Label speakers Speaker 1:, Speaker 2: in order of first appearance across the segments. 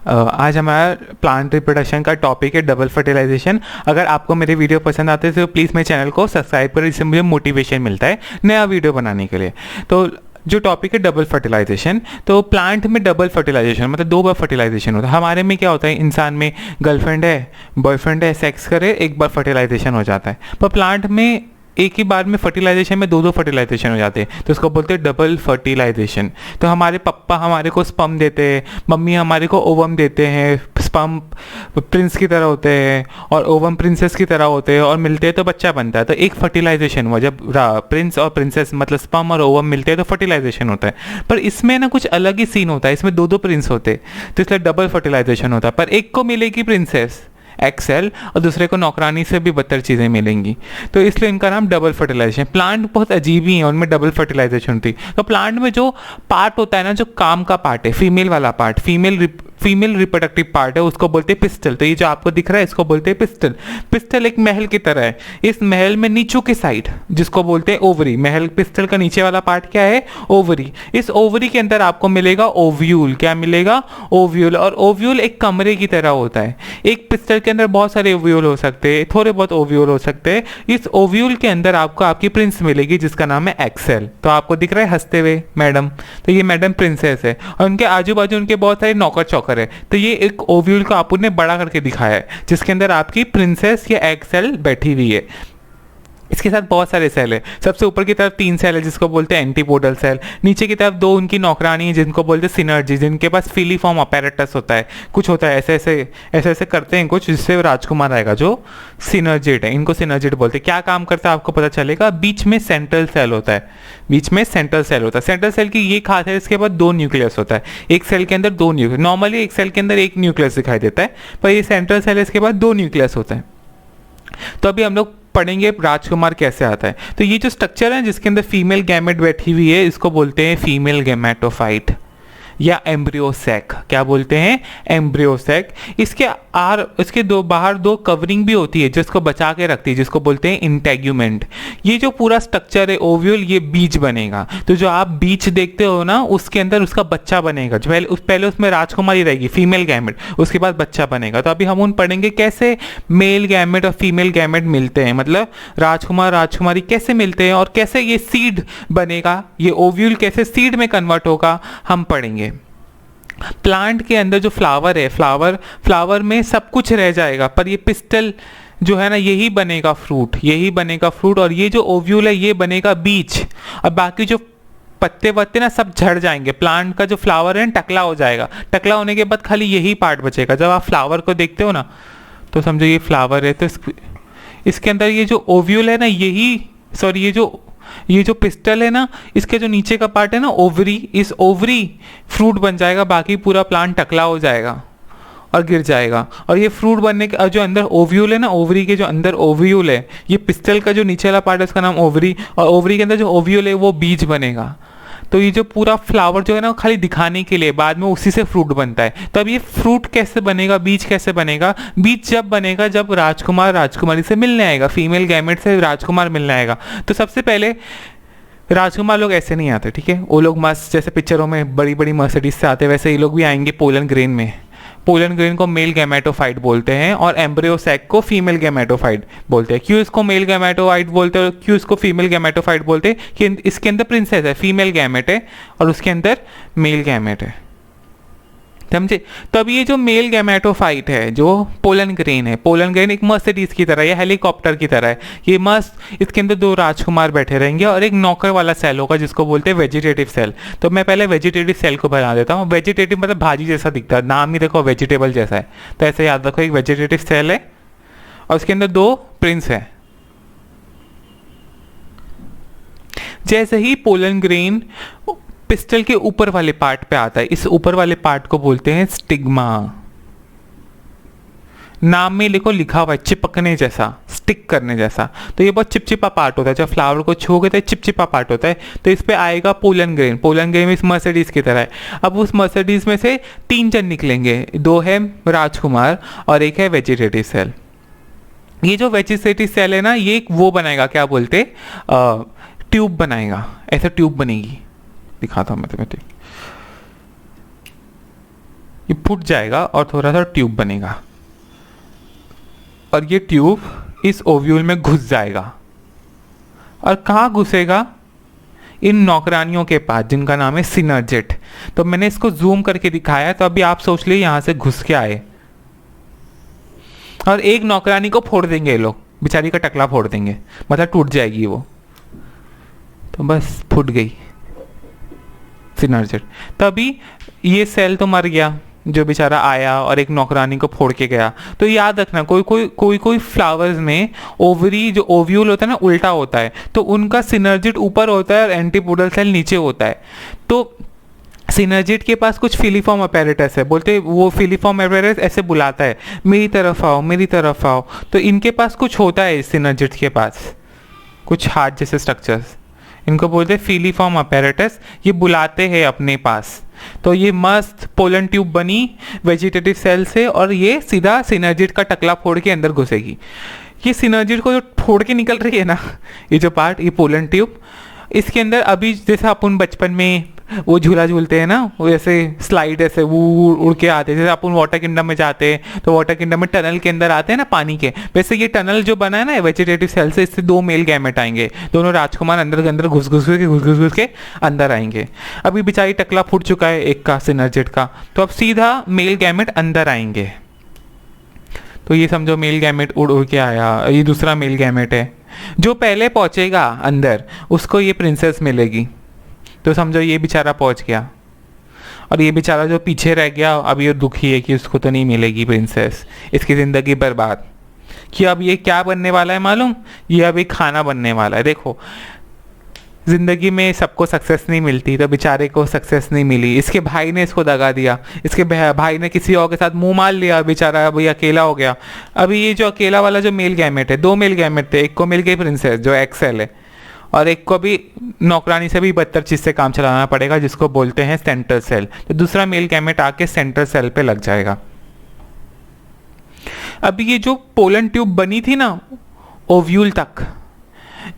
Speaker 1: आज हमारा plant reproduction का टॉपिक है डबल फर्टिलाइजेशन। अगर आपको मेरे वीडियो पसंद आते हैं तो प्लीज़ मेरे चैनल को सब्सक्राइब करें, इससे मुझे मोटिवेशन मिलता है नया वीडियो बनाने के लिए। तो जो टॉपिक है डबल फर्टिलाइजेशन, तो प्लांट में डबल फर्टिलाइजेशन मतलब 2 बार फर्टिलाइजेशन होता है। हमारे में क्या होता है, इंसान में गर्लफ्रेंड है, बॉयफ्रेंड है, सेक्स करे, एक बार फर्टिलाइजेशन हो जाता है। पर प्लांट में एक ही बार में फर्टिलाइजेशन में 2 फर्टिलाइजेशन हो जाते हैं, तो उसको बोलते हैं डबल फर्टिलाइजेशन। तो हमारे पापा हमारे को स्पर्म देते हैं, मम्मी हमारे को ओवम देते हैं। स्पर्म प्रिंस की तरह होते हैं और ओवम प्रिंसेस की तरह होते हैं, और मिलते हैं तो बच्चा बनता है। तो एक फर्टिलाइजेशन हुआ, जब प्रिंस और प्रिंसेस मतलब स्पर्म और ओवम मिलते हैं तो फर्टिलाइजेशन होता है। पर इसमें ना कुछ अलग ही सीन होता है, इसमें 2 प्रिंस होते हैं, तो इसलिए डबल फर्टिलाइजेशन होता है। पर एक को मिलेगी प्रिंसेस एक्सेल और दूसरे को नौकरानी से भी बदतर चीज़ें मिलेंगी, तो इसलिए इनका नाम डबल फर्टिलाइजेशन। प्लांट बहुत अजीब ही है, उनमें डबल फर्टिलाइजेशन होती है। तो प्लांट में जो पार्ट होता है ना, जो काम का पार्ट है, फीमेल वाला पार्ट, फीमेल रिप्रोडक्टिव पार्ट है, उसको बोलते हैं पिस्टल। तो ये जो आपको दिख रहा है इसको बोलते हैं पिस्टल। पिस्टल एक महल की तरह है। इस महल में नीचू के साइड जिसको बोलते हैं ओवरी, महल पिस्टल का नीचे वाला पार्ट क्या है, ओवरी। इस ओवरी के अंदर आपको मिलेगा ओव्यूल। क्या मिलेगा, ओव्यूल। और ओव्यूल एक कमरे की तरह होता है। एक पिस्टल के अंदर बहुत सारे ओव्यूल हो सकते हैं, थोड़े बहुत ओव्यूल हो सकते हैं। इस ओव्यूल के अंदर आपको आपकी प्रिंस मिलेगी जिसका नाम है एक्सेल। तो आपको दिख रहा है हंसते हुए मैडम, तो ये मैडम प्रिंसेस है, और उनके आजू बाजू उनके बहुत सारे नौकर चौकर है। तो ये एक ओव्यूल को आपने बड़ा करके दिखाया है जिसके अंदर आपकी प्रिंसेस या एक्सेल बैठी हुई है। इसके साथ बहुत सारे सेल है। सबसे ऊपर की तरफ 3 सेल है जिसको बोलते हैं एंटीपोडल सेल। नीचे की तरफ 2 उनकी नौकरानी है जिनको बोलते हैं सिनर्जी, जिनके पास फिलीफॉर्म अपैरेटस होता है। कुछ होता है ऐसे ऐसे करते हैं कुछ, जिससे राजकुमार आएगा, जो सिनर्जिट है। इनको सिनर्जिट बोलते हैं। क्या काम करता है आपको पता चलेगा। बीच में सेंट्रल सेल होता है, बीच में सेंट्रल सेल होता है। सेंट्रल सेल की ये खास है, इसके बाद 2 न्यूक्लियस होता है। एक सेल के अंदर 2 न्यूक्लियस, नॉर्मली एक सेल के अंदर 1 न्यूक्लियस दिखाई देता है, पर ये सेंट्रल सेल है, इसके बाद 2 न्यूक्लियस होता है। तो अभी हम लोग पढ़ेंगे राजकुमार कैसे आता है। तो ये जो स्ट्रक्चर है जिसके अंदर फीमेल गैमेट बैठी हुई है, इसको बोलते हैं फीमेल गैमेटोफाइट या एम्ब्रियोसैक। क्या बोलते हैं, एम्ब्रियोसैक। इसके बाहर 2 कवरिंग भी होती है जिसको बचा के रखती है, जिसको बोलते हैं इंटेग्यूमेंट। ये जो पूरा स्ट्रक्चर है ओव्यूल, ये बीज बनेगा। तो जो आप बीज देखते हो ना, उसके अंदर उसका बच्चा बनेगा। जो पहले उसमें राजकुमारी रहेगी, फीमेल गैमेट, उसके बाद बच्चा बनेगा। तो अभी हम उन पढ़ेंगे कैसे मेल गैमेट और फीमेल गैमेट मिलते हैं, मतलब राजकुमार राजकुमारी कैसे मिलते हैं और कैसे ये सीड बनेगा, ये ओव्यूल कैसे सीड में कन्वर्ट होगा, हम पढ़ेंगे। प्लांट के अंदर जो फ्लावर है, फ्लावर में सब कुछ रह जाएगा, पर ये पिस्टल जो है ना, यही बनेगा फ्रूट, यही बनेगा फ्रूट। और ये जो ओव्यूल है ये बनेगा बीज, और बाकी जो पत्ते वत्ते ना सब झड़ जाएंगे। प्लांट का जो फ्लावर है टकला हो जाएगा। टकला होने के बाद खाली यही पार्ट बचेगा। जब आप फ्लावर को देखते हो ना, तो समझो ये फ्लावर है, तो इसके अंदर ये जो ओव्यूल है ना, ये जो पिस्टल है ना, इसके जो नीचे का पार्ट है ना ओवरी, इस ओवरी फ्रूट बन जाएगा। बाकी पूरा प्लांट टकला हो जाएगा और गिर जाएगा। और ये फ्रूट बनने के जो अंदर ओव्यूल है ना, ओवरी के जो अंदर ओव्यूल है, ये पिस्टल का जो नीचे वाला पार्ट है उसका नाम ओवरी, और ओवरी के अंदर जो ओव्यूल है वो बीज बनेगा। तो ये जो पूरा फ्लावर जो है ना, वो खाली दिखाने के लिए, बाद में उसी से फ्रूट बनता है। तो अब ये फ्रूट कैसे बनेगा, बीज कैसे बनेगा। बीज जब बनेगा जब राजकुमार राजकुमारी से मिलने आएगा, फीमेल गैमेट से राजकुमार मिलने आएगा। तो सबसे पहले राजकुमार लोग ऐसे नहीं आते, ठीक है। वो लोग मस्त जैसे पिक्चरों में बड़ी बड़ी मर्सिडीज से आते, वैसे ये लोग भी आएंगे पोलन ग्रेन में। पोलन ग्रेन को मेल गैमेटोफाइट बोलते हैं और एम्ब्रियोसैक को फीमेल गैमेटोफाइट बोलते हैं। क्यों इसको मेल गैमेटोफाइट बोलते हैं, क्यों इसको फीमेल गैमेटोफाइट बोलते हैं, कि इसके अंदर प्रिंसेस है, फीमेल गैमेट है, और उसके अंदर मेल गैमेट है, समझे। तब ये जो मेल गैमेटोफाइट है, जो पोलन ग्रेन है, पोलन ग्रेन एक मर्सिडीज की तरह या हेलीकॉप्टर की तरह है। ये मस्त, इसके अंदर 2 राजकुमार बैठे रहेंगे और एक नौकर वाला सेल होगा जिसको बोलते हैं वेजिटेटिव सेल। तो मैं पहले वेजिटेटिव सेल को बना देता हूँ। वेजिटेटिव मतलब भाजी जैसा दिखता है, नाम ही देखो वेजिटेबल जैसा है, तो ऐसे याद रखो। एक वेजिटेटिव सेल है और उसके अंदर 2 प्रिंस है। जैसे ही पोलन ग्रेन पिस्टल के ऊपर वाले पार्ट पे आता है, इस ऊपर वाले पार्ट को बोलते हैं स्टिग्मा। नाम में लिखो, लिखा हुआ है चिपकने जैसा, स्टिक करने जैसा। तो ये बहुत चिपचिपा पार्ट होता है, जब फ्लावर को छूओगे तो चिपचिपा पार्ट होता है। तो इस पे आएगा पोलन ग्रेन। पोलन ग्रेन इस मर्सिडीज की तरह है। अब उस मर्सिडीज में से 3 जन निकलेंगे, 2 है राजकुमार और एक है वेजिटेटिव सेल। ये जो वेजिटेटिव सेल है ना, ये एक वो बनाएगा, क्या बोलते, ट्यूब बनाएगा। ऐसा ट्यूब बनेगी, दिखाता हूँ मैं तुम्हें। ये फूट जाएगा और थोड़ा सा ट्यूब बनेगा, और ये ट्यूब इस ओव्यूल में घुस जाएगा। और कहाँ घुसेगा? इन नौकरानियों के पास, जिनका नाम है सिनर्जिट। तो मैंने इसको जूम करके दिखाया है, तो अभी आप सोच लिए यहाँ से घुस के आए और एक नौकरानी को फोड़ देंगे ये लोग, बेचारी का टकला फोड़ देंगे, मतलब टूट जाएगी वो। तो बस फूट गई सिनर्जिट। तभी ये सेल तो मर गया जो बेचारा आया और एक नौकरानी को फोड़ के गया। तो याद रखना, कोई फ्लावर्स में ओवरी जो ओव्यूल होता है ना उल्टा होता है, तो उनका सिनर्जिट ऊपर होता है और एंटीपोडल सेल नीचे होता है। तो सिनर्जिट के पास कुछ फिलीफॉर्म अपैरेटस है, बोलते वो फिलीफॉर्म अपैरेटस ऐसे बुलाता है, मेरी तरफ आओ मेरी तरफ आओ। तो इनके पास कुछ होता है, सिनर्जिट के पास कुछ हार्ट जैसे स्ट्रक्चर्स, इनको बोलते हैं फिलीफॉर्म अपैरेटस, ये बुलाते हैं अपने पास। तो ये मस्त पोलन ट्यूब बनी वेजिटेटिव सेल से, और ये सीधा सिनर्जिट का टकला फोड़ के अंदर घुसेगी। ये सिनर्जिट को जो फोड़ के निकल रही है ना, ये जो पार्ट, ये पोलन ट्यूब, इसके अंदर अभी जैसे अपन बचपन में वो झूला झूलते हैं ना, वो ऐसे स्लाइड ऐसे वो उड़ के आते हैं, जैसे अपन वाटर किंगडम में जाते हैं तो वाटर किंगडम में टनल के अंदर आते हैं ना पानी के, वैसे ये टनल जो बना है ना वेजिटेटिव सेल से, इससे दो मेल गैमेट आएंगे, दोनों राजकुमार अंदर के अंदर घुस के अंदर आएंगे। अभी बेचारी टकला फूट चुका है एक का, सिनर्जिट का, तो अब सीधा मेल गैमेट अंदर आएंगे। तो ये समझो मेल गैमेट उड़ उड़ के आया, ये दूसरा मेल गैमेट है। जो पहले पहुंचेगा अंदर उसको ये प्रिंसेस मिलेगी। तो समझो ये बेचारा पहुंच गया, और ये बेचारा जो पीछे रह गया अब ये दुखी है कि उसको तो नहीं मिलेगी प्रिंसेस, इसकी ज़िंदगी बर्बाद। कि अब ये क्या बनने वाला है मालूम? ये अब एक खाना बनने वाला है। देखो ज़िंदगी में सबको सक्सेस नहीं मिलती, तो बेचारे को सक्सेस नहीं मिली, इसके भाई ने इसको दगा दिया, इसके भाई ने किसी और के साथ मुंह मार लिया, बेचारा अभी अकेला हो गया। अभी ये जो अकेला वाला जो मेल गैमेट है, दो मेल गैमेट थे, एक को मिल गई प्रिंसेस जो एक्सेल है, और एक को भी नौकरानी से भी बदतर चीज़ से काम चलाना पड़ेगा जिसको बोलते हैं सेंट्रल सेल। तो दूसरा मेल गैमेट आके सेंट्रल सेल पे लग जाएगा। अभी ये जो पोलन ट्यूब बनी थी ना ओव्यूल तक,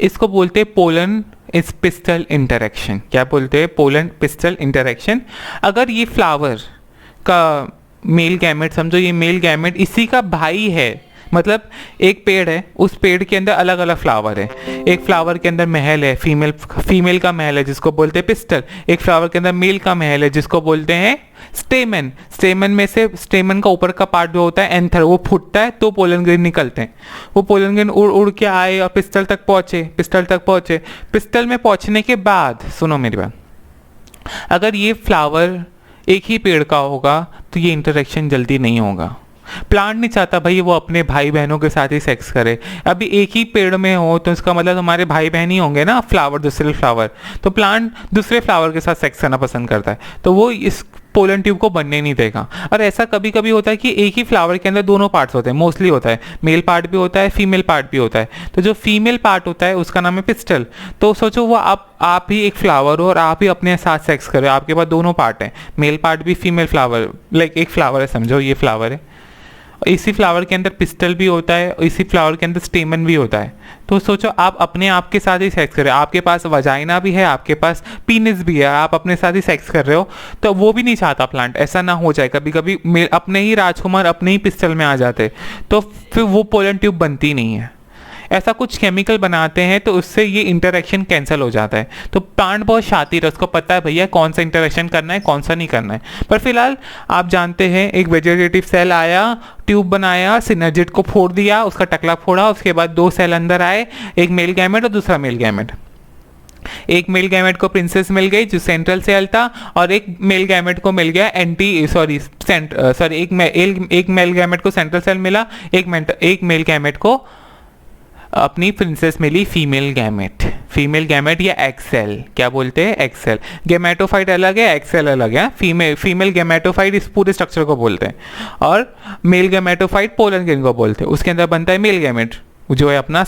Speaker 1: इसको बोलते हैं पोलन इस पिस्टल इंटरेक्शन। क्या बोलते हैं? Pollen pistol interaction. अगर ये फ्लावर का मेल गैमेट, समझो ये मेल गैमेट इसी का भाई है, मतलब एक पेड़ है, उस पेड़ के अंदर अलग अलग फ्लावर है। एक फ्लावर के अंदर महल है, फीमेल का महल है जिसको बोलते हैं पिस्टल। एक फ्लावर के अंदर मेल का महल है जिसको बोलते हैं स्टेमन। स्टेमन में से स्टेमन का ऊपर का पार्ट जो होता है एंथर, वो फूटता है तो पोलन ग्रेन निकलते हैं। वो पोलन ग्रेन उड़ उड़ के आए और पिस्टल तक पहुंचे। पिस्टल में पहुंचने के बाद सुनो मेरी बात, अगर ये फ्लावर एक ही पेड़ का होगा तो ये इंटरेक्शन जल्दी नहीं होगा। प्लांट नहीं चाहता भाई वो अपने भाई बहनों के साथ ही सेक्स करे। अभी एक ही पेड़ में हो तो इसका मतलब हमारे भाई बहन ही होंगे ना, फ्लावर दूसरे फ्लावर, तो प्लांट दूसरे फ्लावर के साथ सेक्स करना पसंद करता है, तो वो इस पोलन ट्यूब को बनने नहीं देगा। और ऐसा कभी कभी होता है कि एक ही फ्लावर के अंदर दोनों पार्ट्स होते हैं, मोस्टली होता है, मेल पार्ट भी होता है, फीमेल पार्ट भी होता है। तो जो फीमेल पार्ट होता है उसका नाम है पिस्टल। तो सोचो वो आप ही एक फ्लावर हो और आप ही अपने साथ सेक्स करो, आपके पास दोनों पार्ट हैं, मेल पार्ट भी फीमेल फ्लावर, लाइक एक फ्लावर है, समझो ये फ्लावर है, इसी फ्लावर के अंदर पिस्टल भी होता है, इसी फ्लावर के अंदर स्टेमन भी होता है। तो सोचो आप अपने आप के साथ ही सेक्स कर रहे हो, आपके पास वजाइना भी है, आपके पास पीनिस भी है, आप अपने साथ ही सेक्स कर रहे हो, तो वो भी नहीं चाहता प्लांट ऐसा ना हो जाए। कभी कभी अपने ही राजकुमार अपने ही पिस्टल में आ जाते, तो फिर वो पोलन ट्यूब बनती नहीं है। ऐसा कुछ केमिकल बनाते हैं तो उससे ये इंटरेक्शन कैंसिल हो जाता है। तो प्लांट बहुत शातिर है, उसको पता है भैया कौन सा इंटरेक्शन करना है कौन सा नहीं करना है। पर फिलहाल आप जानते हैं एक वेजिटेटिव सेल आया, ट्यूब बनाया, सिनर्जिट को फोड़ दिया, उसका टकला फोड़ा, उसके बाद दो सेल अंदर आए, एक मेल गैमेट और दूसरा मेल गैमेट। एक मेल गैमेट को प्रिंसेस मिल गई जो सेंट्रल सेल था, और एक मेल गैमेट को मिल गया एक मेल गैमेट को सेंट्रल सेल मिला, एक मेल गैमेट को अपनी प्रिंसेस मिली फीमेल गैमेट या एक्सेल। क्या बोलते हैं? एक्सेल। गैमेटोफाइट अलग है, एक्सेल अलग है। फीमेल गैमेटोफाइट इस पूरे स्ट्रक्चर को बोलते हैं, और मेल गैमेटोफाइट पोलन ग्रेन को बोलते हैं। उसके अंदर बनता है मेल गैमेट जो है अपना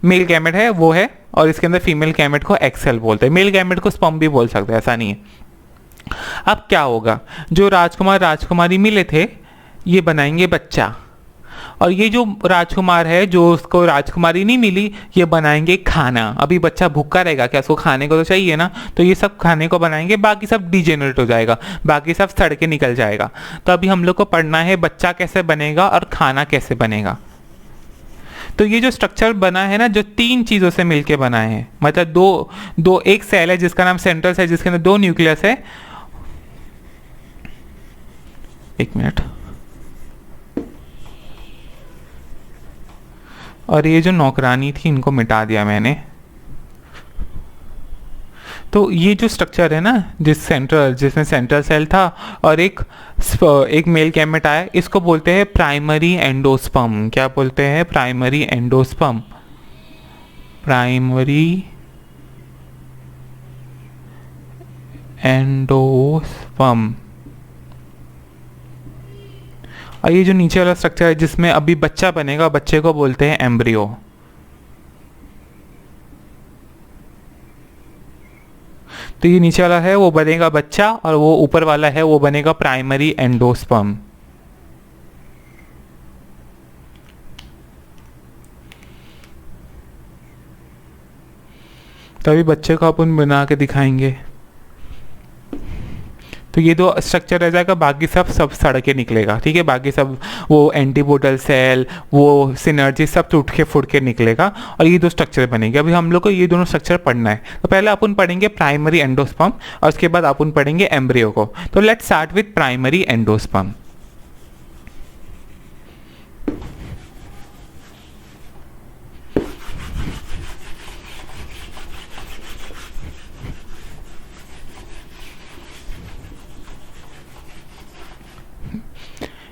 Speaker 1: मेल गैमेट है वो है, और इसके अंदर फीमेल गैमेट को एक्सेल बोलते हैं। मेल गैमेट को स्पर्म भी बोल सकते हैं, ऐसा नहीं है। अब क्या होगा, जो राजकुमार राजकुमारी मिले थे ये बनाएंगे बच्चा, और ये जो राजकुमार है, जो उसको राजकुमारी नहीं मिली, ये बनाएंगे खाना। अभी बच्चा भूखा रहेगा क्या, उसको खाने को तो चाहिए ना, तो ये सब खाने को बनाएंगे, बाकी सब डिजेनरेट हो जाएगा, बाकी सब सड़ के निकल जाएगा। तो अभी हम लोग को पढ़ना है बच्चा कैसे बनेगा और खाना कैसे बनेगा। तो ये जो स्ट्रक्चर बना है ना, जो तीन चीज़ों से मिलके बना है, मतलब दो एक सेल है जिसका नाम सेंट्रल सेल, जिसके अंदर 2 न्यूक्लियस है। एक मिनट। और ये जो नौकरानी थी इनको मिटा दिया मैंने। तो ये जो स्ट्रक्चर है ना, जिसमें सेंट्रल सेल था और एक मेल गैमेट आया, इसको बोलते हैं प्राइमरी एंडोस्पर्म। क्या बोलते हैं? Primary endosperm. Primary endosperm. और ये जो नीचे वाला स्ट्रक्चर है जिसमें अभी बच्चा बनेगा, बच्चे को बोलते हैं एम्ब्रियो। तो ये नीचे वाला है वो बनेगा बच्चा, और वो ऊपर वाला है वो बनेगा प्राइमरी एंडोस्पर्म। तो अभी बच्चे को अपन बना के दिखाएंगे। तो ये 2 स्ट्रक्चर रह जाएगा, बाकी सब सड़ के निकलेगा, ठीक है। बाकी सब वो एंटीपोडल सेल, वो सिनर्जी सब टूट के फूट के निकलेगा और ये 2 स्ट्रक्चर बनेंगे। अभी हम लोग को ये दोनों स्ट्रक्चर पढ़ना है। तो पहले अपन पढ़ेंगे प्राइमरी एंडोस्पर्म और उसके बाद अपन पढ़ेंगे एम्ब्रियो को। तो let's start with primary endosperm.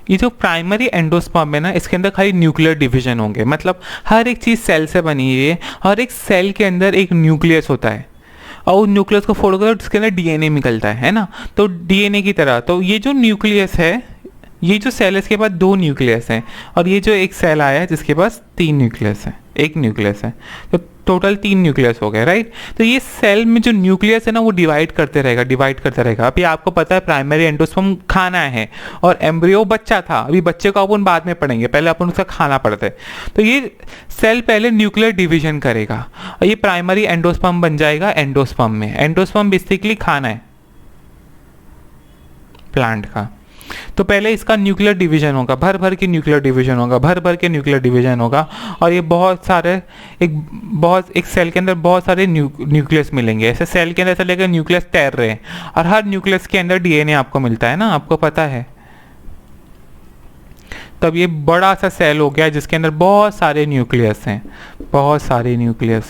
Speaker 1: ये जो प्राइमरी एंडोस्पर्म है ना, इसके अंदर खाली न्यूक्लियर डिवीजन होंगे, मतलब हर एक चीज़ सेल से बनी हुई है। हर एक सेल के अंदर एक न्यूक्लियस होता है और उस न्यूक्लियस को फोड़ोगे तो उसके अंदर डीएनए निकलता है ना। तो डीएनए की तरह, तो ये जो न्यूक्लियस है, ये जो सेल है इसके पास 2 न्यूक्लियस हैं, और ये जो एक सेल आया है जिसके पास 3 न्यूक्लियस है, 1 न्यूक्लियस है, तो टोटल 3 न्यूक्लियस हो गए, राइट। तो ये सेल में जो न्यूक्लियस है ना वो डिवाइड करते रहेगा। अभी आपको पता है प्राइमरी एंडोस्पर्म खाना है और एम्ब्रियो बच्चा था। अभी बच्चे को अपन बाद में पढ़ेंगे, पहले अपन उसका खाना पढ़ते हैं। तो ये सेल पहले न्यूक्लियर डिवीजन करेगा और ये प्राइमरी एंडोस्पर्म बन जाएगा एंडोस्पर्म में। एंडोस्पर्म बेसिकली खाना है प्लांट का। तो पहले इसका न्यूक्लियर डिवीजन होगा, भर भर के न्यूक्लियर डिवीजन होगा, और ये एक सेल के अंदर बहुत सारे न्यूक्लियस मिलेंगे। ऐसे सेल के अंदर ऐसा लेकर न्यूक्लियस तैर रहे हैं, और हर न्यूक्लियस के अंदर डीएनए आपको मिलता है ना, आपको पता है। तब ये बड़ा सा सेल हो गया जिसके अंदर बहुत सारे न्यूक्लियस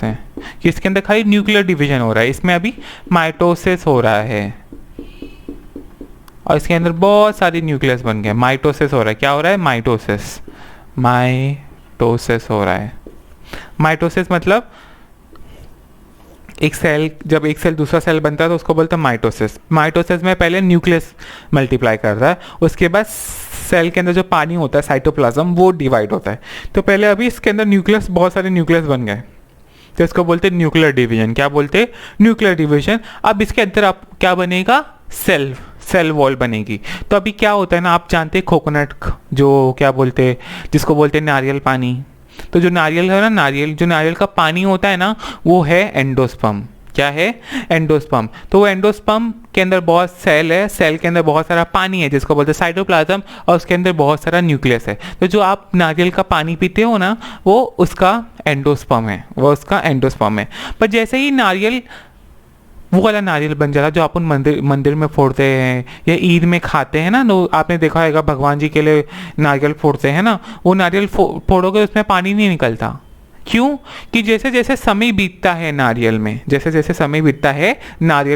Speaker 1: हैं, इसके अंदर खाली न्यूक्लियर डिवीजन हो रहा है। इसमें अभी माइटोसिस हो रहा है और इसके अंदर बहुत सारे न्यूक्लियस बन गए। माइटोसिस हो रहा है। क्या हो रहा है? माइटोसिस हो रहा है। माइटोसिस मतलब जब एक सेल दूसरा सेल बनता है तो उसको बोलते हैं माइटोसिस। माइटोसिस में पहले न्यूक्लियस मल्टीप्लाई कर रहा है, उसके बाद सेल के अंदर जो पानी होता है साइटोप्लाज्म वो डिवाइड होता है। तो पहले अभी इसके अंदर बहुत सारे न्यूक्लियस बन गए, तो इसको बोलते हैं न्यूक्लियर डिवीजन। क्या बोलते हैं? Nuclear division. अब इसके अंदर आप क्या बनेगा? सेल वॉल बनेगी। तो अभी क्या होता है ना, आप जानते हैं कोकोनट, जो क्या बोलते हैं, जिसको बोलते हैं नारियल पानी। तो जो नारियल है ना, जो नारियल का पानी होता है ना, वो है एंडोस्पर्म। क्या है? एंडोस्पर्म। तो वो एंडोस्पर्म के अंदर बहुत सेल है, सेल के अंदर बहुत सारा पानी है जिसको बोलते हैं साइटोप्लाज्म, और उसके अंदर बहुत सारा न्यूक्लियस है। तो जो आप नारियल का पानी पीते हो ना, वो उसका एंडोस्पर्म है, पर जैसे ही वो वाला नारियल बन जाता है जो अपन मंदिर में फोड़ते हैं या ईद में खाते हैं ना, तो आपने देखा होगा भगवान जी के लिए नारियल फोड़ते हैं ना, वो नारियल फोड़ोगे उसमें पानी नहीं निकलता। क्यों? कि जैसे जैसे समय बीतता है नारियल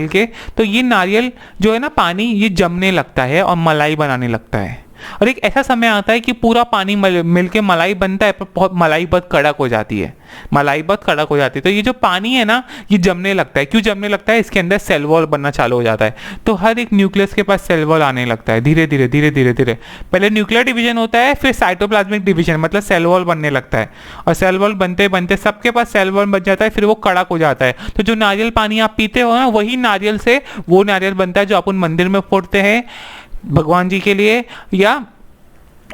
Speaker 1: के, तो ये नारियल जो है ना, पानी ये जमने लगता है और मलाई बनाने लगता है। और एक ऐसा समय आता है कि पूरा पानी मिलके मलाई बनता है, पर मलाई बहुत कड़क हो जाती है। तो ये जो पानी है ना, ये जमने लगता है। क्यों जमने लगता है? इसके अंदर सेल वॉल बनना चालू हो जाता है। तो हर एक न्यूक्लियस के पास सेल वॉल आने लगता है धीरे धीरे। पहले न्यूक्लियर डिवीजन होता है, फिर साइटोप्लाज्मिक डिवीजन, मतलब सेल वॉल बनने लगता है, और सेल वॉल बनते बनते सबके पास सेल वॉल बन जाता है, फिर वो कड़क हो जाता है। तो जो नारियल पानी आप पीते हो ना, वही नारियल से वो नारियल बनता है जो अपन मंदिर में फोड़ते हैं भगवान जी के लिए, या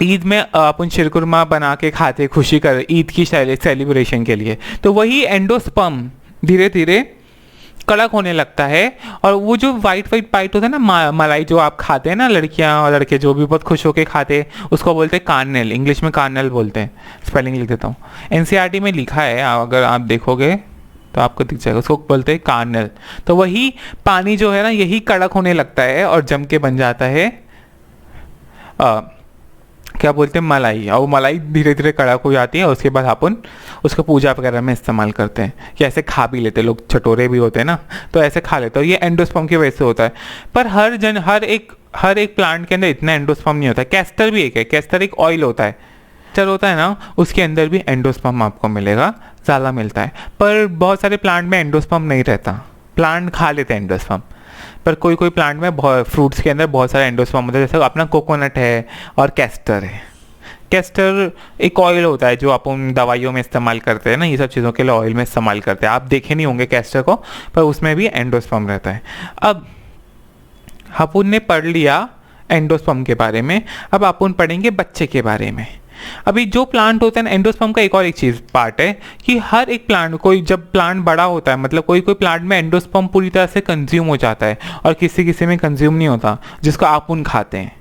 Speaker 1: ईद में अपन शिरकुरमा बना के खाते, खुशी कर ईद की सेलिब्रेशन के लिए। तो वही एंडोस्पर्म धीरे धीरे कड़क होने लगता है, और वो जो वाइट वाइट पाइट होता है ना, मलाई जो आप खाते हैं ना, लड़कियां और लड़के जो भी बहुत खुश होकर खाते हैं, उसको बोलते हैं कार्नेल, इंग्लिश में कार्नेल बोलते हैं। स्पेलिंग लिख देता हूँ, एनसीईआरटी में लिखा है, अगर आप देखोगे तो आपको दिख जाएगा, उसको बोलते हैं कार्नेल। तो वही पानी जो है ना, यही कड़क होने लगता है और जम के बन जाता है क्या बोलते हैं, मलाई। और वो मलाई धीरे धीरे कड़क हो जाती है, और उसके बाद अपन उसको पूजा वगैरह में इस्तेमाल करते हैं, या ऐसे खा भी लेते हैं, लोग चटोरे भी होते हैं ना, तो ऐसे खा लेते हैं। और ये एंडोस्पर्म की वजह से होता है। पर हर एक प्लांट के अंदर इतना एंडोस्पर्म नहीं होता है। कैस्टर भी एक है, कैस्टर एक ऑयल होता है, कैस्टर होता है ना, उसके अंदर भी एंडोस्पर्म आपको मिलेगा, ज़्यादा मिलता है। पर बहुत सारे प्लांट में एंडोस्पर्म नहीं रहता, प्लांट खा लेते हैं एंडोस्पर्म। पर कोई कोई प्लांट में फ्रूट्स के अंदर बहुत सारे एंडोस्पर्म होता है, जैसे अपना कोकोनट है और कैस्टर है। कैस्टर एक ऑयल होता है जो अपन दवाइयों में इस्तेमाल करते हैं ना, ये सब चीज़ों के लिए ऑयल में इस्तेमाल करते हैं। आप देखे नहीं होंगे कैस्टर को, पर उसमें भी एंडोस्पर्म रहता है। अब अपन ने पढ़ लिया एंडोस्पर्म के बारे में, अब अपन पढ़ेंगे बच्चे के बारे में। अभी जो प्लांट होता है ना, एंडोस्पर्म का एक और एक चीज़ पार्ट है कि हर एक प्लांट, कोई जब प्लांट बड़ा होता है, मतलब कोई कोई प्लांट में एंडोस्पर्म पूरी तरह से कंज्यूम हो जाता है, और किसी किसी में कंज्यूम नहीं होता, जिसको आपुन खाते हैं।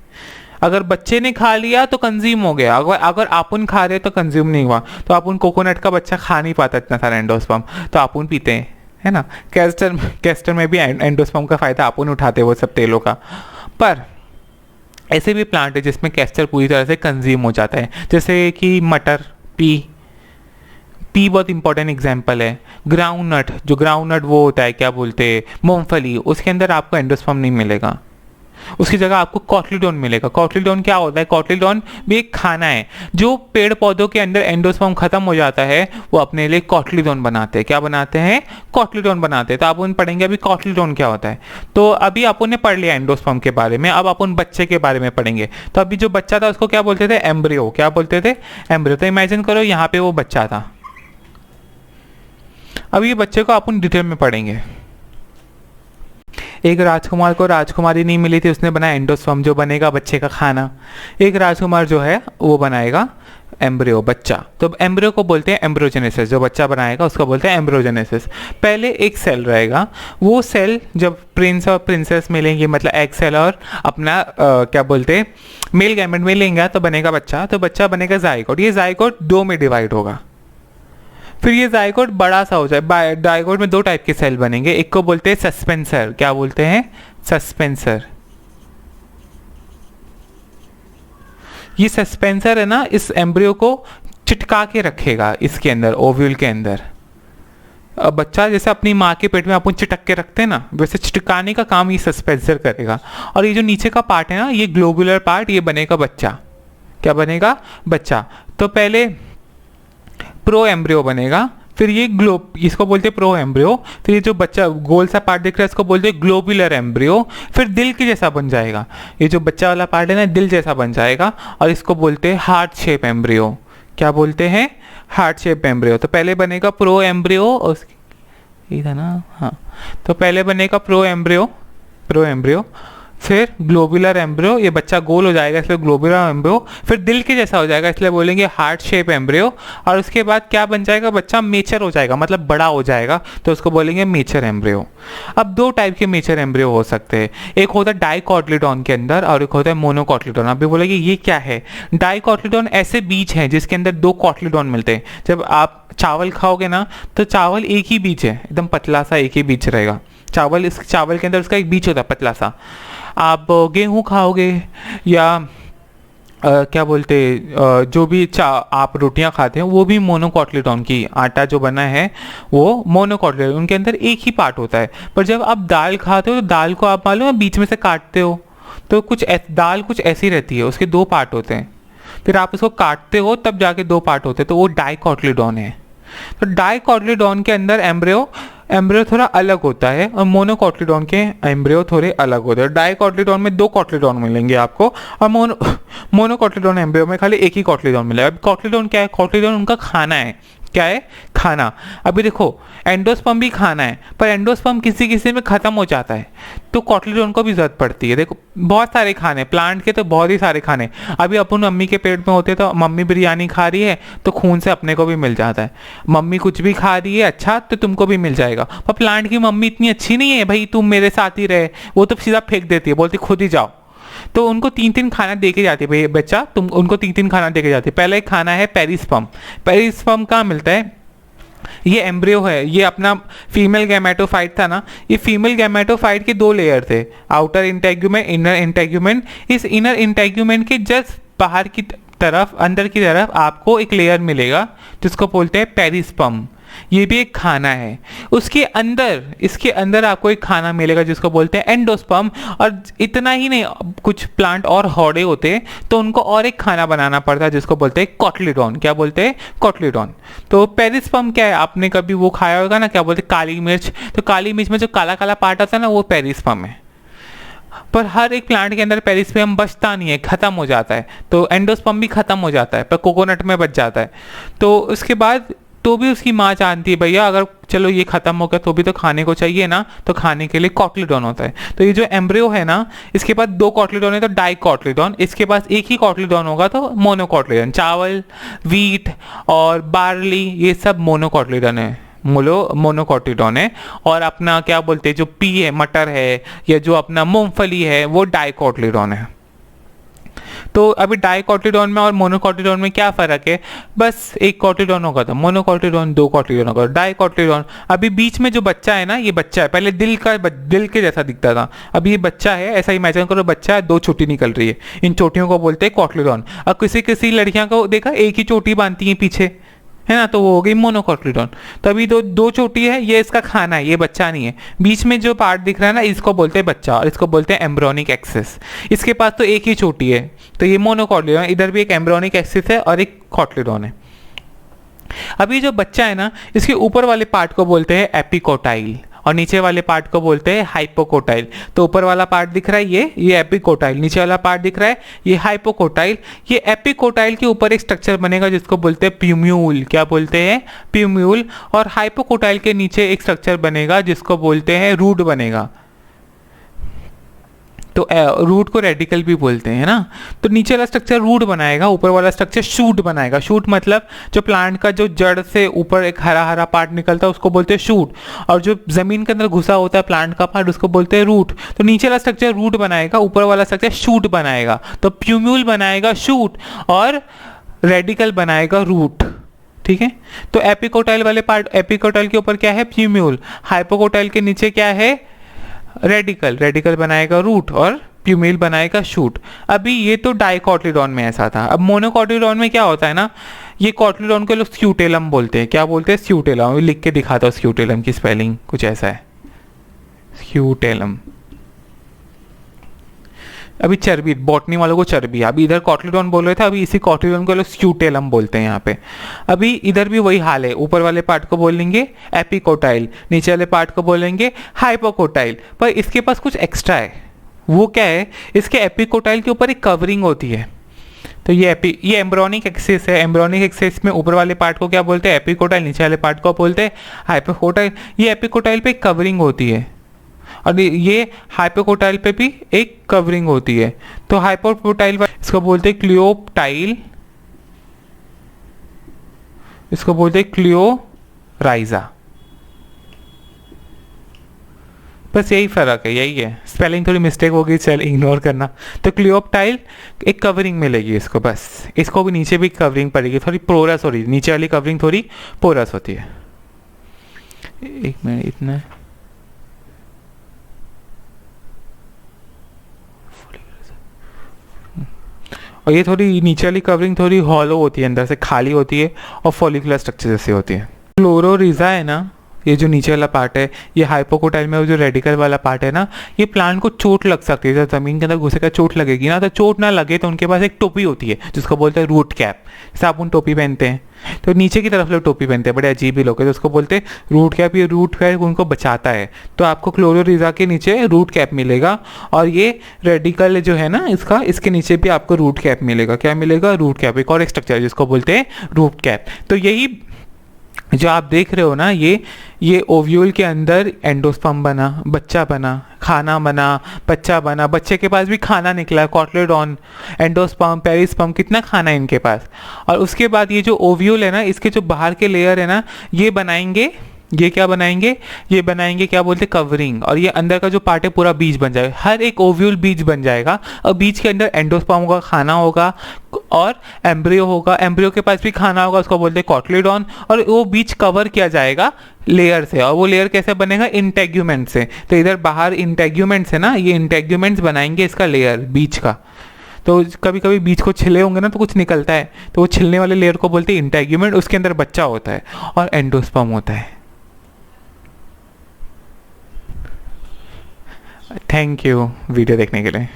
Speaker 1: अगर बच्चे ने खा लिया तो कंज्यूम हो गया, अगर आपुन खा रहे तो कंज्यूम नहीं हुआ। तो आपुन कोकोनट का बच्चा खा नहीं पाता इतना सारा एंडोस्पर्म, तो आपुन पीते हैं, है ना। कैस्टर में भी एंडोस्पर्म का फ़ायदा आपुन उठाते हैं, वो सब तेलों का। पर ऐसे भी प्लांट है जिसमें कैस्टर पूरी तरह से कंज्यूम हो जाता है, जैसे कि मटर, पी बहुत इंपॉर्टेंट एग्जांपल है। ग्राउंड नट वो होता है, क्या बोलते हैं, मूंगफली, उसके अंदर आपको एंडोस्पर्म नहीं मिलेगा, उसकी जगह आपको कॉटलीडॉन मिलेगा। कॉटलीडॉन क्या होता है? कॉटलीडॉन भी एक खाना है। जो पेड़ पौधों के अंदर एंडोस्पर्म खत्म हो जाता है, वो अपने लिए कॉटलीडॉन बनाते हैं। क्या बनाते हैं? कॉटलीडॉन बनाते हैं। तो आप उन पढ़ेंगे अभी कॉटलीडॉन क्या होता है। तो अभी अपन ने पढ़ लिया एंडोस्पर्म के बारे में, अब अपन बच्चे के बारे में पढ़ेंगे। तो अभी जो बच्चा था उसको क्या बोलते थे? एम्ब्रियो। क्या बोलते थे? एम्ब्रियो। तो इमेजिन करो यहाँ पे वो बच्चा था। अब ये बच्चे को अपन डिटेल में पढ़ेंगे। एक राजकुमार को राजकुमारी नहीं मिली थी, उसने बनाया एंडोस्पर्म, जो बनेगा बच्चे का खाना। एक राजकुमार जो है वो बनाएगा एम्ब्रियो, बच्चा। तो एम्ब्रियो को बोलते हैं एम्ब्रियोजेनेसिस। जो बच्चा बनाएगा उसको बोलते हैं एम्ब्रियोजेनेसिस। पहले एक सेल रहेगा, वो सेल जब प्रिंस और प्रिंसेस मिलेंगे, मतलब एग सेल और अपना क्या बोलते हैं मेल गैमेट मिलेंगे, तो बनेगा बच्चा। तो बच्चा बनेगा जाइगोट। ये जाइगोट 2 में डिवाइड होगा। फिर ये जाइगोट बड़ा सा हो जाए। जाइगोट में 2 टाइप के सेल बनेंगे। एक को बोलते हैं सस्पेंसर। क्या बोलते हैं? सस्पेंसर। ये सस्पेंसर है ना, इस एम्ब्रियो को चिटका के रखेगा इसके अंदर, ओव्यूल के अंदर। अब बच्चा जैसे अपनी माँ के पेट में अपन चिटक के रखते हैं ना, वैसे चिटकाने का काम ये सस्पेंसर करेगा। और ये जो नीचे का पार्ट है ना, ये ग्लोबुलर पार्ट, ये बनेगा बच्चा। क्या बनेगा? बच्चा। तो पहले प्रो एम्ब्रियो बनेगा, फिर ये इसको बोलते हैं प्रो एम्ब्रियो। फिर ये जो बच्चा गोल सा पार्ट दिख रहा है इसको बोलते हैं ग्लोबुलर एम्ब्रियो। फिर दिल के जैसा बन जाएगा, ये जो बच्चा वाला पार्ट है ना, दिल जैसा बन जाएगा, और इसको बोलते हैं हार्ट शेप एम्ब्रियो। क्या बोलते हैं? Heart shape embryo. तो पहले बनेगा प्रो एम्ब्रियो, ये था ना, हाँ। तो पहले बनेगा प्रो एम्ब्रियो, फिर ग्लोबुलर एम्ब्रियो। ये बच्चा गोल हो जाएगा इसलिए ग्लोबुलर एम्ब्रियो। फिर दिल के जैसा हो जाएगा इसलिए बोलेंगे हार्ट शेप एम्ब्रियो। और उसके बाद क्या बन जाएगा? बच्चा मेचर हो जाएगा, मतलब बड़ा हो जाएगा, तो उसको बोलेंगे मेचर एम्ब्रियो। अब 2 टाइप के मेचर एम्ब्रियो हो सकते हैं। एक होता है डाइकोटिलीडॉन के अंदर, और एक होता है मोनोकोटिलीडॉन। आप भी बोलेंगे ये क्या है? डाइकोटिलीडॉन ऐसे बीज हैं जिसके अंदर 2 कोटिलीडॉन मिलते हैं। जब आप चावल खाओगे ना, तो चावल एक ही बीज है, एकदम पतला सा एक ही बीज रहेगा चावल। इस चावल के अंदर उसका एक बीज होता है पतला सा। आप गेहूँ खाओगे या क्या बोलते जो भी आप रोटियां खाते हैं, वो भी मोनोकोटिलीडॉन की, आटा जो बना है वो मोनोकोटिलीडॉन, उनके अंदर एक ही पार्ट होता है। पर जब आप दाल खाते हो तो दाल को आप मालूम है बीच में से काटते हो, तो दाल कुछ ऐसी रहती है, उसके 2 पार्ट होते हैं। फिर आप उसको काटते हो तब जाके 2 पार्ट होते हैं, तो वो डाइकोटिलीडॉन है। तो डाइकोटिलीडॉन के अंदर एम्ब्रियो थोड़ा अलग होता है, और मोनोकोटिलीडॉन के एम्ब्रियो थोड़े अलग होते हैं। डाइकोटिलीडॉन में 2 कोटिलीडॉन मिलेंगे आपको, और मोनोकोटिलीडॉन एम्ब्रियो में खाली एक ही कोटिलीडॉन मिलेगा। अब कोटिलीडॉन क्या है? कोटिलीडॉन उनका खाना है। क्या है? खाना। अभी देखो एंडोस्पर्म भी खाना है, पर एंडोस्पर्म किसी किसी में ख़त्म हो जाता है, तो कॉटलीडॉन को भी ज़रूरत पड़ती है। देखो बहुत सारे खाने प्लांट के, तो बहुत ही सारे खाने। अभी अपन मम्मी के पेट में होते तो मम्मी बिरयानी खा रही है तो खून से अपने को भी मिल जाता है। मम्मी कुछ भी खा रही है अच्छा तो तुमको भी मिल जाएगा। पर प्लांट की मम्मी इतनी अच्छी नहीं है भाई तुम मेरे साथ ही रहे, वो तो सीधा फेंक देती है, बोलती खुद ही जाओ। तो उनको 3-3 खाना दे के जाती है भाई बच्चा, तुम उनको 3-3 खाना दे के जाती है। पहला एक खाना है पेरिस्पर्म। पेरिस्पर्म कहाँ मिलता है? ये एम्ब्रियो है, ये अपना फीमेल गैमेटोफाइट था ना, ये फीमेल गैमेटोफाइट के 2 लेयर थे, आउटर इंटेग्यूमेंट, इनर इंटेग्यूमेंट। इस इनर इंटेग्यूमेंट के जस्ट बाहर की तरफ, अंदर की तरफ आपको एक लेयर मिलेगा जिसको बोलते हैं पेरिस्पर्म। ये भी एक खाना है। उसके अंदर, इसके अंदर आपको एक खाना मिलेगा जिसको बोलते हैं एंडोस्पर्म। और इतना ही नहीं, कुछ प्लांट और हौड़े होते हैं तो उनको और एक खाना बनाना पड़ता है जिसको बोलते हैं कॉटलीडॉन। क्या बोलते हैं? कॉटलीडॉन। तो पेरिस्पर्म क्या है? आपने कभी वो खाया होगा ना, क्या बोलते हैं, काली मिर्च। तो काली मिर्च में जो काला काला पार्ट आता है ना, वो पेरिस्पर्म है। पर हर एक प्लांट के अंदर पेरिस्पर्म बचता नहीं है, खत्म हो जाता है। तो एंडोस्पर्म भी खत्म हो जाता है, पर कोकोनट में बच जाता है। तो उसके बाद तो भी उसकी माँ जानती है भैया अगर चलो ये खत्म हो गया तो भी तो खाने को चाहिए ना, तो खाने के लिए कॉटलीडॉन होता है। तो ये जो एम्ब्रियो है ना, इसके पास 2 कॉटलीडॉन है तो डाइकॉटलीडॉन, इसके पास एक ही कॉटलीडॉन होगा तो मोनोकॉटलीडॉन। चावल, वीट और बार्ली ये सब मोनोकॉटलीडॉन है, मोनोकॉटलीडॉन है। और अपना क्या बोलते हैं जो पी है, मटर है, या जो अपना मूंगफली है, वो डाइकॉटलीडॉन है। तो अभी डाइकॉटलीडॉन में और मोनोकॉटलीडॉन में क्या फ़र्क है? बस एक कॉटलीडॉन होगा तो मोनोकॉटलीडॉन, 2 कॉटलीडॉन होगा डाइकॉटलीडॉन। अभी बीच में जो बच्चा है ना, ये बच्चा है, पहले दिल के जैसा दिखता था, अभी ये बच्चा है। ऐसा इमेजिन करो बच्चा है, 2 चोटी निकल रही है, इन चोटियों को बोलते हैं कॉटलीडॉन। अब किसी किसी लड़कियां को देखा एक ही चोटी बांधती है पीछे, है ना, तो वो हो गई मोनोकॉटलीडॉन। तो अभी दो चोटी है, ये इसका खाना है, ये बच्चा नहीं है। बीच में जो पार्ट दिख रहा है ना, इसको बोलते हैं बच्चा और इसको बोलते हैं एम्ब्रियोनिक एक्सिस। इसके पास तो एक ही चोटी है तो ये मोनोकॉटलीडॉन। इधर भी एक एम्ब्रियोनिक एक्सिस है और एक कॉटलीडॉन है। अभी जो बच्चा है ना, इसके ऊपर वाले पार्ट को बोलते हैं एपिकोटाइल और नीचे वाले पार्ट को बोलते हैं हाइपोकोटाइल। तो ऊपर वाला पार्ट दिख रहा है ये एपिकोटाइल, नीचे वाला पार्ट दिख रहा है ये हाइपोकोटाइल। ये एपिकोटाइल के ऊपर एक स्ट्रक्चर बनेगा जिसको बोलते हैं प्यूम्यूल। क्या बोलते हैं? प्यूम्यूल। और हाइपोकोटाइल के नीचे एक स्ट्रक्चर बनेगा जिसको बोलते हैं रूट बनेगा। तो रूट को रेडिकल भी बोलते हैं ना। तो नीचे वाला स्ट्रक्चर रूट बनाएगा, ऊपर वाला स्ट्रक्चर शूट बनाएगा। शूट मतलब जो प्लांट का जो जड़ से ऊपर एक हरा हरा पार्ट निकलता है उसको बोलते हैं शूट, और जो जमीन के अंदर घुसा होता है प्लांट का पार्ट उसको बोलते हैं रूट। तो नीचे वाला स्ट्रक्चर रूट बनाएगा, ऊपर वाला स्ट्रक्चर शूट बनाएगा। तो प्यूम्यूल बनाएगा शूट और रेडिकल बनाएगा रूट। ठीक है। तो एपिकोटाइल वाले पार्ट, एपिकोटाइल के ऊपर क्या है? प्यूम्यूल। हाइपोकोटाइल के नीचे क्या है? रेडिकल। रेडिकल बनाएगा रूट और प्यूमेल बनाएगा शूट। अभी ये तो डाइकॉटलीडॉन में ऐसा था। अब मोनोकॉटलीडॉन में क्या होता है ना, ये कॉटलीडॉन को लोग स्क्यूटेलम बोलते हैं। क्या बोलते हैं? स्क्यूटेलम। लिख के दिखाता हूँ स्क्यूटेलम की स्पेलिंग, कुछ ऐसा है, स्क्यूटेलम। अभी चर्बी, बॉटनी वालों को चर्बी, अभी इधर कॉटलीडॉन बोल रहे थे, अभी इसी कॉटलीडॉन को लोग स्क्यूटेलम बोलते हैं यहाँ पे। अभी इधर भी वही हाल है, ऊपर वाले पार्ट को बोलेंगे एपिकोटाइल, नीचे वाले पार्ट को बोलेंगे हाइपोकोटाइल। पर इसके पास कुछ एक्स्ट्रा है, वो क्या है? इसके एपिकोटाइल के ऊपर एक कवरिंग होती है। तो ये एम्ब्रियोनिक एक्सिस है। एम्ब्रियोनिक एक्सिस में ऊपर वाले पार्ट को क्या बोलते हैं? एपिकोटाइल। नीचे वाले पार्ट को बोलते हैं हाइपोकोटाइल। ये एपिकोटाइल पे एक कवरिंग होती है और ये हाइपोकोटाइल पे भी एक कवरिंग होती है। तो हाइपोकोटाइल इसको बोलते हैं क्लियोप्टाइल, इसको बोलते हैं क्लियोराइजा। बस यही फर्क है, यही है। स्पेलिंग थोड़ी मिस्टेक होगी, चल इग्नोर करना। तो क्लियोप्टाइल एक कवरिंग मिलेगी इसको, बस इसको भी नीचे भी कवरिंग पड़ेगी, थोड़ी पोरस हो रही है, नीचे वाली कवरिंग थोड़ी पोरस होती है। एक मिनट, इतना और ये थोड़ी नीचे वाली कवरिंग थोड़ी हॉलो होती है, अंदर से खाली होती है और फॉलिकुलर स्ट्रक्चर जैसी होती है। क्लोरोरिजा है ना, ये जो नीचे वाला पार्ट है, ये हाइपोकोटाइल में वो जो रेडिकल वाला पार्ट है ना, ये प्लांट को चोट लग सकती है। जब जमीन के अंदर घुसेगा चोट लगेगी ना, तो चोट ना लगे तो उनके पास एक टोपी होती है जिसको बोलते हैं रूट कैप। जैसे आप उन टोपी पहनते हैं तो नीचे की तरफ लोग टोपी पहनते हैं, बड़े अजीब ही लोग हैं, तो उसको बोलते हैं रूट कैप। ये रूट कैप उनको बचाता है। तो आपको क्लोरोरिजा के नीचे रूट कैप मिलेगा और ये रेडिकल जो है ना इसका, इसके नीचे भी आपको रूट कैप मिलेगा। क्या मिलेगा? Root cap. एक और एक स्ट्रक्चर है जिसको बोलते हैं रूट कैप। तो यही जो आप देख रहे हो ना, ये ओव्यूल के अंदर एंडोस्पर्म बना, बच्चा बना, खाना बना, बच्चा बना, बच्चे के पास भी खाना निकला, कॉटलेडॉन, एंडोस्पर्म, पेरिस्पर्म, कितना खाना है इनके पास। और उसके बाद ये जो ओव्यूल है ना, इसके जो बाहर के लेयर है ना, ये बनाएंगे, ये क्या बनाएंगे, ये बनाएंगे क्या बोलते हैं, कवरिंग। और ये अंदर का जो पार्ट है पूरा बीज बन जाएगा, हर एक ओव्यूल बीज बन जाएगा। और बीज के अंदर एंडोस्पर्म होगा, खाना होगा, और एम्ब्रियो होगा, एम्ब्रियो के पास भी खाना होगा, उसको बोलते हैं कॉटलीडॉन। और वो बीज कवर किया जाएगा लेयर से। और वो लेयर कैसे बनेगा, इंटेग्यूमेंट से। तो इधर बाहर इंटेग्यूमेंट्स है ना, ये इंटेग्यूमेंट्स बनाएंगे इसका लेयर बीज का। तो कभी कभी बीज को छिले होंगे ना तो कुछ निकलता है, तो वो छिलने वाले लेयर को बोलते हैं इंटेग्यूमेंट। उसके अंदर बच्चा होता है और एंडोस्पर्म होता है। थैंक यू वीडियो देखने के लिए।